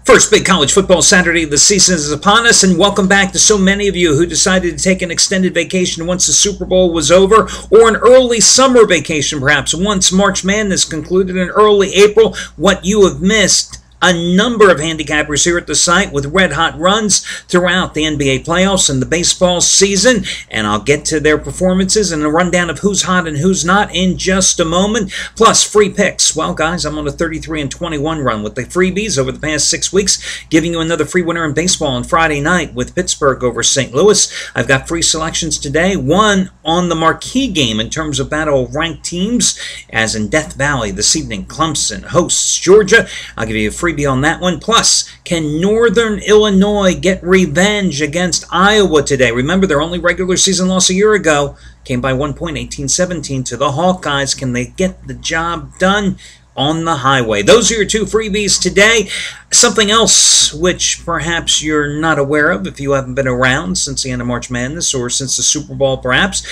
First big college football Saturday of the season is upon us, and welcome back to so many of you who decided to take an extended vacation once the Super Bowl was over, or an early summer vacation perhaps once March Madness concluded in early April. What you have missed. A number of handicappers here at the site with red-hot runs throughout the NBA playoffs and the baseball season, and I'll get to their performances and a rundown of who's hot and who's not in just a moment, plus free picks. Well, guys, I'm on a 33-21 run with the freebies over the past 6 weeks, giving you another free winner in baseball on Friday night with Pittsburgh over St. Louis. I've got free selections today, one on the marquee game in terms of battle of ranked teams, as in Death Valley this evening, Clemson hosts Georgia. I'll give you a freebie on that one. Plus, can Northern Illinois get revenge against Iowa today? Remember, their only regular season loss a year ago came by 1 point, 18-17 to the Hawkeyes. Can they get the job done on the highway? Those are your two freebies today. Something else which perhaps you're not aware of if you haven't been around since the end of March Madness or since the Super Bowl perhaps.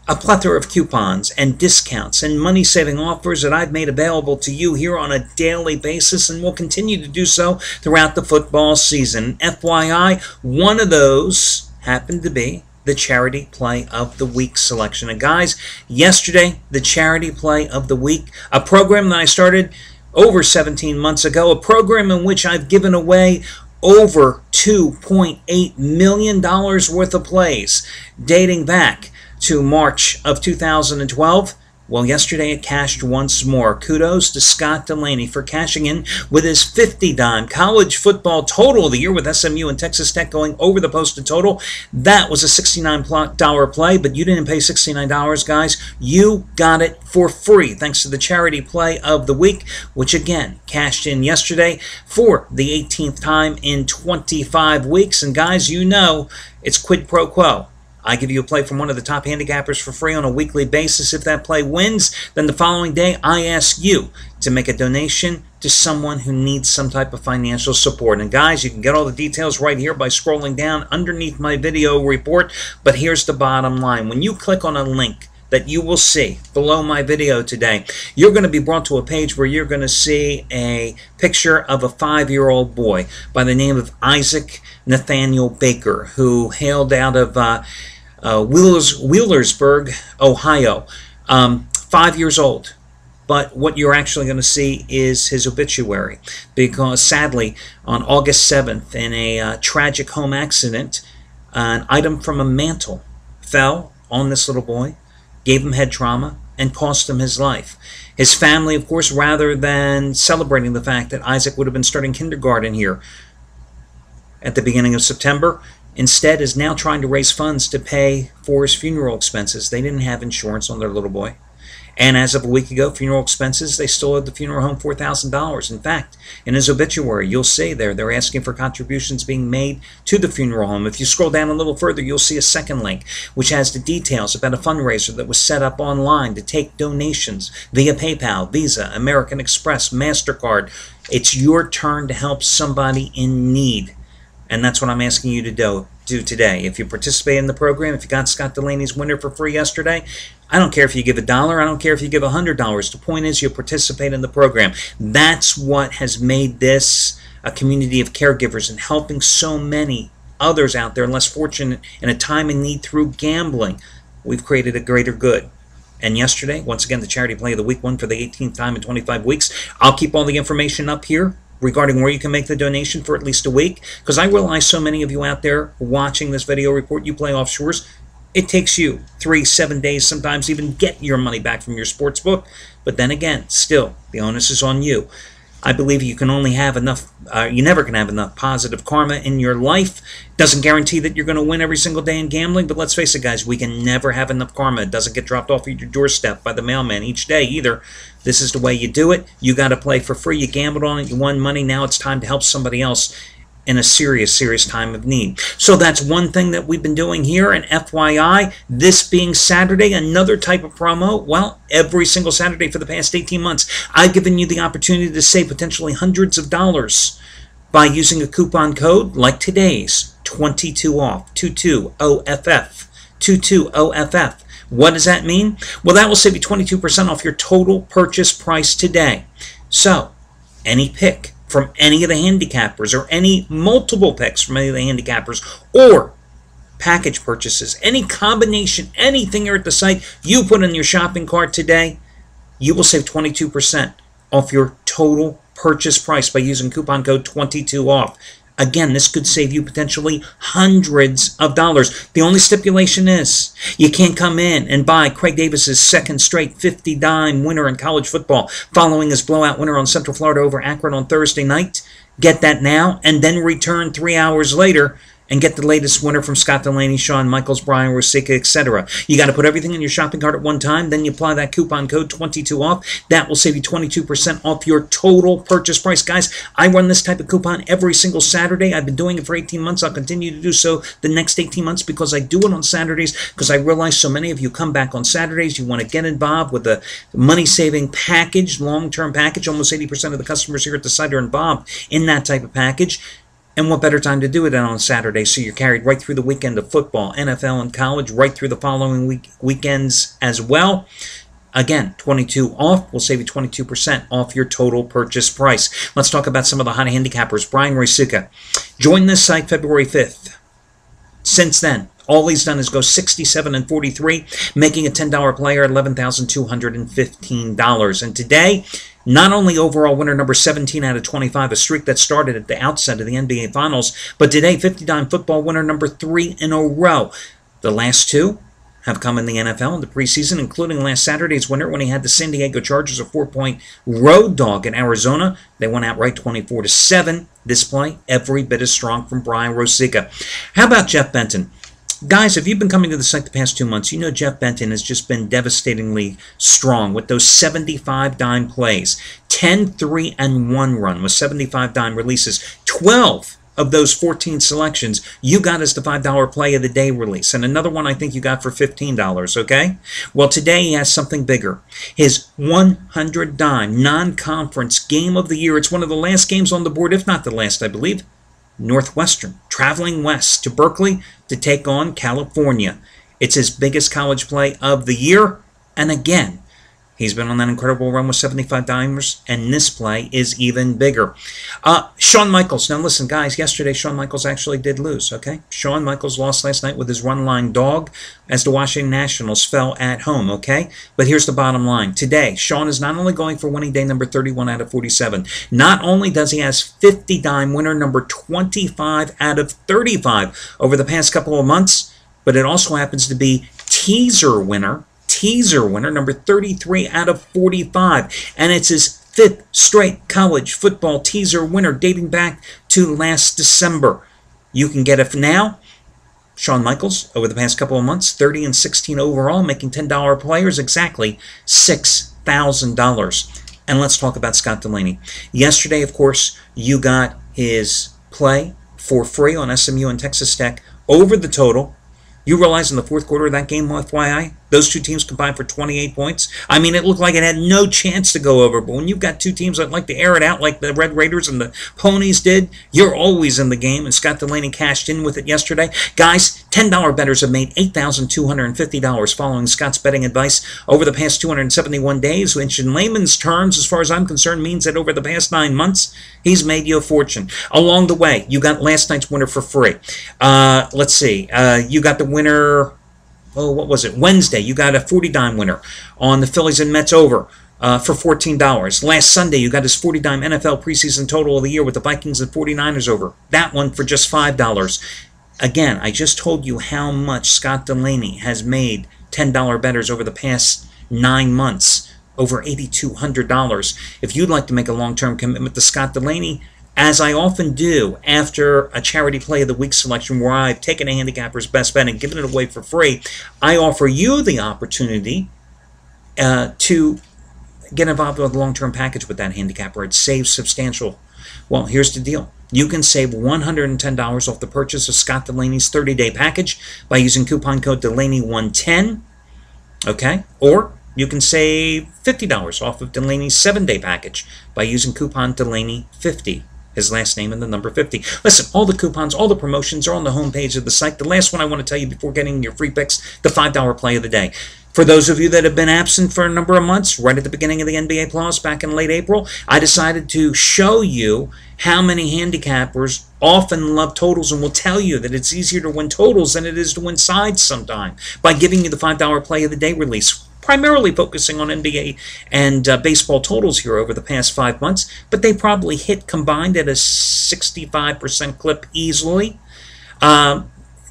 A plethora of coupons and discounts and money-saving offers that I've made available to you here on a daily basis and will continue to do so throughout the football season. FYI, one of those happened to be the Charity Play of the Week selection. And guys, yesterday, the Charity Play of the Week, a program that I started over 17 months ago, a program in which I've given away over $2.8 million worth of plays dating back to March of 2012. Well, yesterday it cashed once more. Kudos to Scott Delaney for cashing in with his 50-dime college football total of the year with SMU and Texas Tech going over the posted total. That was a $69 play, but you didn't pay $69, guys. You got it for free thanks to the Charity Play of the Week, which again cashed in yesterday for the 18th time in 25 weeks. And guys, you know it's quid pro quo. I give you a play from one of the top handicappers for free on a weekly basis. If that play wins, then the following day I ask you to make a donation to someone who needs some type of financial support. And guys, you can get all the details right here by scrolling down underneath my video report. But here's the bottom line. When you click on a link that you will see below my video today, you're going to be brought to a page where you're going to see a picture of a 5-year-old boy by the name of Isaac Nathaniel Baker, who hailed out of Wheelersburg, Ohio, 5 years old. But what you're actually going to see is his obituary, because sadly, on August 7th, in a tragic home accident, an item from a mantle fell on this little boy, gave him head trauma, and cost him his life. His family, of course, rather than celebrating the fact that Isaac would have been starting kindergarten here at the beginning of September, instead is now trying to raise funds to pay for his funeral expenses. They didn't have insurance on their little boy. And as of a week ago, funeral expenses, they still owed the funeral home $4,000. In fact, in his obituary, you'll see there, they're asking for contributions being made to the funeral home. If you scroll down a little further, you'll see a second link, which has the details about a fundraiser that was set up online to take donations via PayPal, Visa, American Express, MasterCard. It's your turn to help somebody in need. And that's what I'm asking you to do today. If you participate in the program, if you got Scott Delaney's winner for free yesterday, I don't care if you give $1, I don't care if you give $100. The point is you participate in the program. That's what has made this a community of caregivers and helping so many others out there less fortunate in a time of need through gambling. We've created a greater good. And yesterday, once again, the Charity Play of the Week won for the 18th time in 25 weeks. I'll keep all the information up here regarding where you can make the donation for at least a week, because I realize so many of you out there watching this video report, you play offshores. It takes you 3-7 days, sometimes even get your money back from your sports book. But then again, still, the onus is on you. I believe you can only have enough, you never can have enough positive karma in your life. Doesn't guarantee that you're going to win every single day in gambling, but let's face it, guys, we can never have enough karma. It doesn't get dropped off at your doorstep by the mailman each day either. This is the way you do it. You got to play for free. You gambled on it. You won money. Now it's time to help somebody else in a serious time of need. So that's one thing that we've been doing here. And FYI, this being Saturday, another type of promo. Well, every single Saturday for the past 18 months, I've given you the opportunity to save potentially hundreds of dollars by using a coupon code like today's, 22OFF, 22OFF, 22OFF. What does that mean? Well, that will save you 22% off your total purchase price today. So, any pick from any of the handicappers or any multiple picks from any of the handicappers or package purchases, any combination, anything here at the site you put in your shopping cart today, you will save 22% off your total purchase price by using coupon code 22OFF. Again, this could save you potentially hundreds of dollars. The only stipulation is you can't come in and buy Craig Davis's second straight 50-dime winner in college football following his blowout winner on Central Florida over Akron on Thursday night. Get that now and then return 3 hours later and get the latest winner from Scott Delaney, Shawn Michaels, Brian Rosica, etc. You got to put everything in your shopping cart at one time, then you apply that coupon code 22OFF. That will save you 22% off your total purchase price. Guys, I run this type of coupon every single Saturday. I've been doing it for 18 months. I'll continue to do so the next 18 months because I do it on Saturdays because I realize so many of you come back on Saturdays. You want to get involved with the money-saving package, long-term package. Almost 80% of the customers here at the site are involved in that type of package. And what better time to do it than on Saturday? So you're carried right through the weekend of football, NFL, and college, right through the following weekends as well. Again, 22 off will save you 22% off your total purchase price. Let's talk about some of the hot handicappers. Brian Rosica joined this site February 5th. Since then, all he's done is go 67-43, making a $10 player at $11,215. And today, not only overall winner number 17 out of 25, a streak that started at the outset of the NBA Finals, but today 50-dime football winner number 3 in a row. The last two have come in the NFL in the preseason, including last Saturday's winner when he had the San Diego Chargers a 4-point road dog in Arizona. They went outright 24-7. This play, every bit as strong from Brian Rosica. How about Jeff Benton? Guys, if you've been coming to the site the past 2 months, you know Jeff Benton has just been devastatingly strong with those 75-dime plays. 10-3-1 run with 75-dime releases. 12 of those 14 selections you got as the $5 play of the day release. And another one I think you got for $15, okay? Well, today he has something bigger. His 100-dime non-conference game of the year. It's one of the last games on the board, if not the last, I believe. Northwestern, traveling west to Berkeley to take on California. It's his biggest college play of the year. And again, he's been on that incredible run with 75 dimers, and this play is even bigger. Shawn Michaels. Now listen, guys, yesterday Shawn Michaels actually did lose, okay? Shawn Michaels lost last night with his run-line dog as the Washington Nationals fell at home, okay? But here's the bottom line. Today, Shawn is not only going for winning day number 31 out of 47, not only does he have 50-dime winner number 25 out of 35 over the past couple of months, but it also happens to be teaser winner number 33 out of 45, and it's his 5th straight college football teaser winner dating back to last December. You can get it now. Shawn Michaels, over the past couple of months, 30-16 overall, making $10 players, exactly $6,000. And let's talk about Scott Delaney. Yesterday, of course, you got his play for free on SMU and Texas Tech over the total. You realize in the fourth quarter of that game, FYI, those two teams combined for 28 points. I mean, it looked like it had no chance to go over. But when you've got two teams that like to air it out like the Red Raiders and the Ponies did, you're always in the game. And Scott Delaney cashed in with it yesterday. Guys, $10 bettors have made $8,250 following Scott's betting advice over the past 271 days, which in layman's terms, as far as I'm concerned, means that over the past 9 months, he's made you a fortune. Along the way, you got last night's winner for free. Let's see. You got the winner... what was it? Wednesday, you got a 40-dime winner on the Phillies and Mets over for $14. Last Sunday, you got his 40-dime NFL preseason total of the year with the Vikings and 49ers over. That one for just $5. Again, I just told you how much Scott Delaney has made $10 bettors over the past 9 months, over $8,200. If you'd like to make a long-term commitment to Scott Delaney, as I often do after a charity play of the week selection where I've taken a handicapper's best bet and given it away for free, I offer you the opportunity to get involved with a long-term package with that handicapper. It saves substantial. Well, here's the deal. You can save $110 off the purchase of Scott Delaney's 30-day package by using coupon code Delaney110, okay? Or you can save $50 off of Delaney's 7-day package by using coupon Delaney50. His last name and the number 50. Listen, all the coupons, all the promotions are on the homepage of the site. The last one I want to tell you before getting your free picks, the $5 play of the day. For those of you that have been absent for a number of months, right at the beginning of the NBA playoffs back in late April, I decided to show you how many handicappers often love totals and will tell you that it's easier to win totals than it is to win sides sometime by giving you the $5 play of the day release, primarily focusing on NBA and baseball totals here over the past 5 months, but they probably hit combined at a 65% clip easily.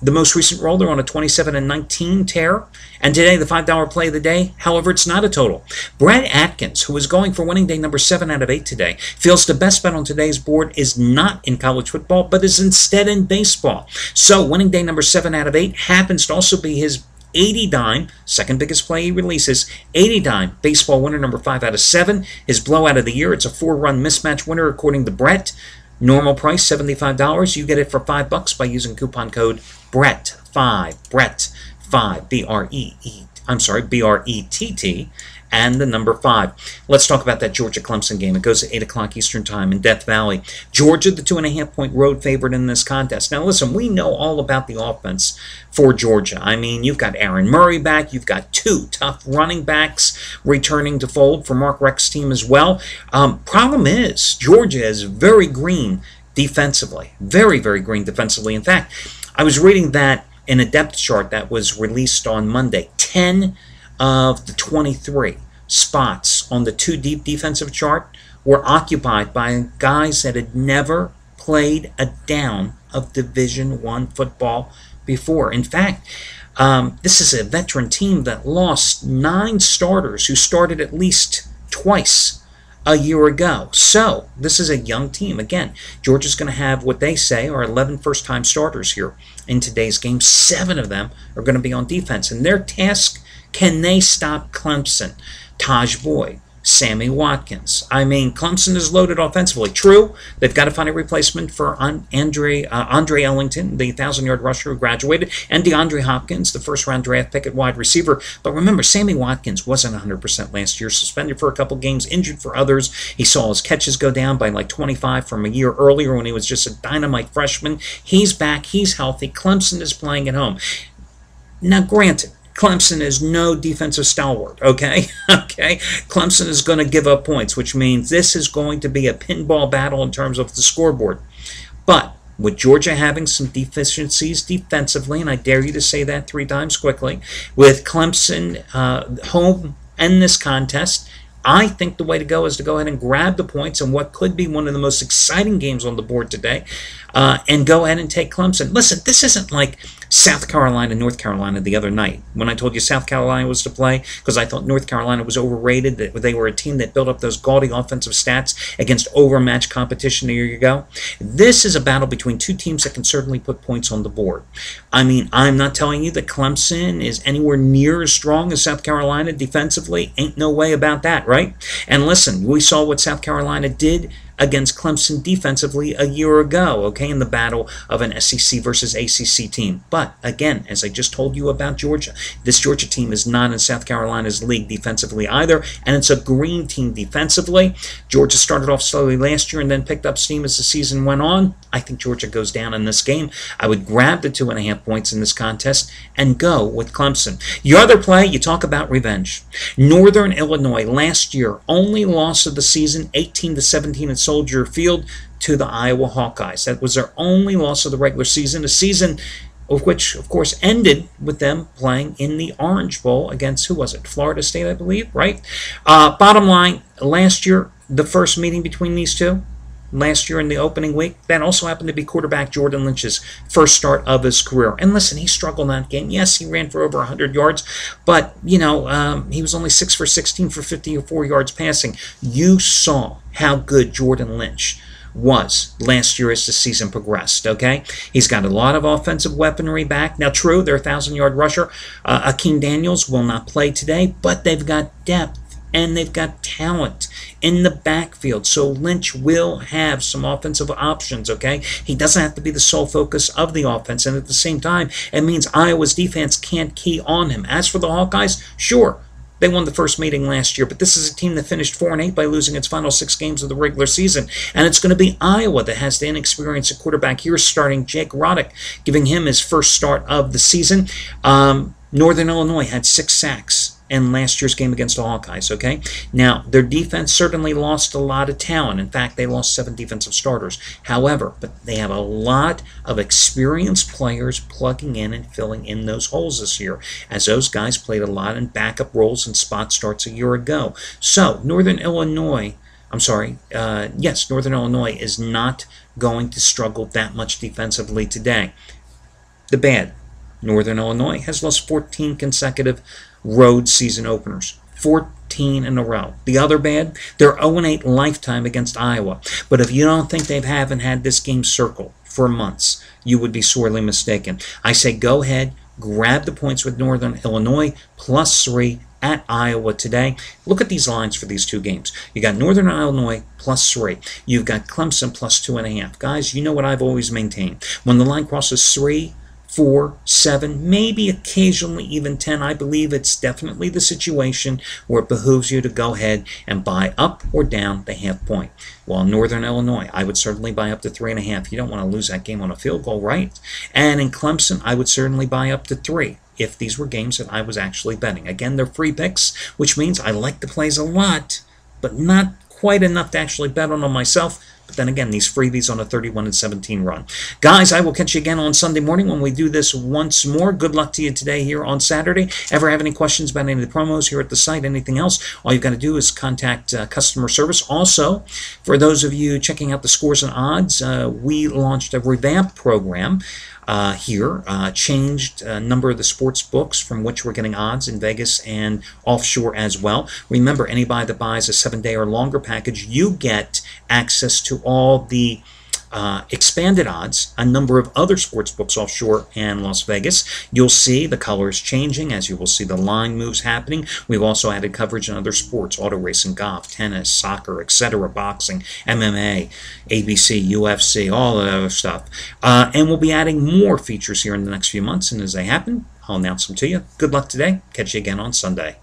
The most recent roll, they're on a 27-19 tear. And today, the $5 play of the day, however, it's not a total. Brett Atkins, who is going for winning day number 7 out of 8 today, feels the best bet on today's board is not in college football, but is instead in baseball. So, winning day number 7 out of 8 happens to also be his 80-dime, second biggest play he releases, 80-dime baseball winner number 5 out of 7. His blowout of the year, it's a 4-run mismatch winner according to Brett. Normal price, $75. You get it for $5 by using coupon code BRETT5, BRETT5, B-R-E-T-T, and the number 5. Let's talk about that Georgia-Clemson game. It goes at 8 o'clock Eastern Time in Death Valley. Georgia, the 2.5-point road favorite in this contest. Now, listen, we know all about the offense for Georgia. I mean, you've got Aaron Murray back. You've got 2 tough running backs returning to fold for Mark Reich's team as well. Problem is, Georgia is very green defensively. Very, very green defensively. In fact, I was reading that in a depth chart that was released on Monday. 10 of the 23 spots on the 2 deep defensive chart were occupied by guys that had never played a down of Division I football before. In fact, this is a veteran team that lost 9 starters who started at least twice a year ago. So this is a young team. Again, Georgia's going to have what they say are 11 first-time starters here in today's game. 7 of them are going to be on defense. And their task, can they stop Clemson? Taj Boyd, Sammy Watkins. I mean, Clemson is loaded offensively. True, they've got to find a replacement for Andre Ellington, the 1,000-yard rusher who graduated, and DeAndre Hopkins, the first-round draft pick at wide receiver. But remember, Sammy Watkins wasn't 100% last year, suspended for a couple games, injured for others. He saw his catches go down by like 25 from a year earlier when he was just a dynamite freshman. He's back. He's healthy. Clemson is playing at home. Now, granted, Clemson is no defensive stalwart, okay? Okay? Clemson is going to give up points, which means this is going to be a pinball battle in terms of the scoreboard. But with Georgia having some deficiencies defensively, and I dare you to say that 3 times quickly, with Clemson home in this contest, I think the way to go is to go ahead and grab the points in what could be one of the most exciting games on the board today and go ahead and take Clemson. Listen, this isn't like South Carolina, North Carolina the other night when I told you South Carolina was to play because I thought North Carolina was overrated, that they were a team that built up those gaudy offensive stats against overmatched competition a year ago. This is a battle between 2 teams that can certainly put points on the board. I mean, I'm not telling you that Clemson is anywhere near as strong as South Carolina defensively. Ain't no way about that, right? And listen, we saw what South Carolina did against Clemson defensively a year ago, okay, in the battle of an SEC versus ACC team. But, again, as I just told you about Georgia, this Georgia team is not in South Carolina's league defensively either, and it's a green team defensively. Georgia started off slowly last year and then picked up steam as the season went on. I think Georgia goes down in this game. I would grab the 2.5 points in this contest and go with Clemson. Your other play, you talk about revenge. Northern Illinois last year, only loss of the season, 18-17 at Soldier Field to the Iowa Hawkeyes. That was their only loss of the regular season, a season of which, of course, ended with them playing in the Orange Bowl against, who was it? Florida State, I believe, right? Bottom line, last year, the first meeting between these two, last year in the opening week, that also happened to be quarterback Jordan Lynch's first start of his career. And listen, he struggled in that game. Yes, he ran for over 100 yards, but, you know, he was only 6 for 16 for 54 yards passing. You saw how good Jordan Lynch was last year as the season progressed, okay? He's got a lot of offensive weaponry back. Now, true, their 1,000-yard rusher, Akeem Daniels, will not play today, but they've got depth and they've got talent in the backfield. So Lynch will have some offensive options, okay? He doesn't have to be the sole focus of the offense, and at the same time, it means Iowa's defense can't key on him. As for the Hawkeyes, sure, they won the first meeting last year, but this is a team that finished 4-8 by losing its final 6 games of the regular season. And it's going to be Iowa that has the inexperienced quarterback here starting Jake Roddick, giving him his first start of the season. Northern Illinois had 6 sacks in last year's game against the Hawkeyes, okay? Now, their defense certainly lost a lot of talent. In fact, they lost 7 defensive starters. However, but they have a lot of experienced players plugging in and filling in those holes this year, as those guys played a lot in backup roles and spot starts a year ago. So, Northern Illinois is not going to struggle that much defensively today. The bad, Northern Illinois has lost 14 consecutive road season openers. 14 in a row. The other bad, they're 0-8 lifetime against Iowa. But if you don't think they haven't had this game circled for months, you would be sorely mistaken. I say go ahead, grab the points with Northern Illinois, +3 at Iowa today. Look at these lines for these 2 games. You got Northern Illinois +3. You've got Clemson +2.5. Guys, you know what I've always maintained. When the line crosses 3, 4, 7, maybe occasionally even 10, I believe it's definitely the situation where it behooves you to go ahead and buy up or down the half point. Well, Northern Illinois, I would certainly buy up to 3.5. You don't want to lose that game on a field goal, right? And in Clemson, I would certainly buy up to 3 if these were games that I was actually betting. Again, they're free picks, which means I like the plays a lot, but not quite enough to actually bet on them myself. But then again, these freebies on a 31-17 run. Guys, I will catch you again on Sunday morning when we do this once more. Good luck to you today here on Saturday. Ever have any questions about any of the promos here at the site, anything else, all you've got to do is contact customer service. Also, for those of you checking out the scores and odds, we launched a revamped program changed a number of the sports books from which we're getting odds in Vegas and offshore as well. Remember, anybody that buys a 7-day or longer package, you get access to all the expanded odds, a number of other sports books offshore and Las Vegas. You'll see the colors changing as you will see the line moves happening. We've also added coverage in other sports, auto racing, golf, tennis, soccer, etc., boxing, MMA, ABC, UFC, all that other stuff. And we'll be adding more features here in the next few months, and as they happen, I'll announce them to you. Good luck today. Catch you again on Sunday.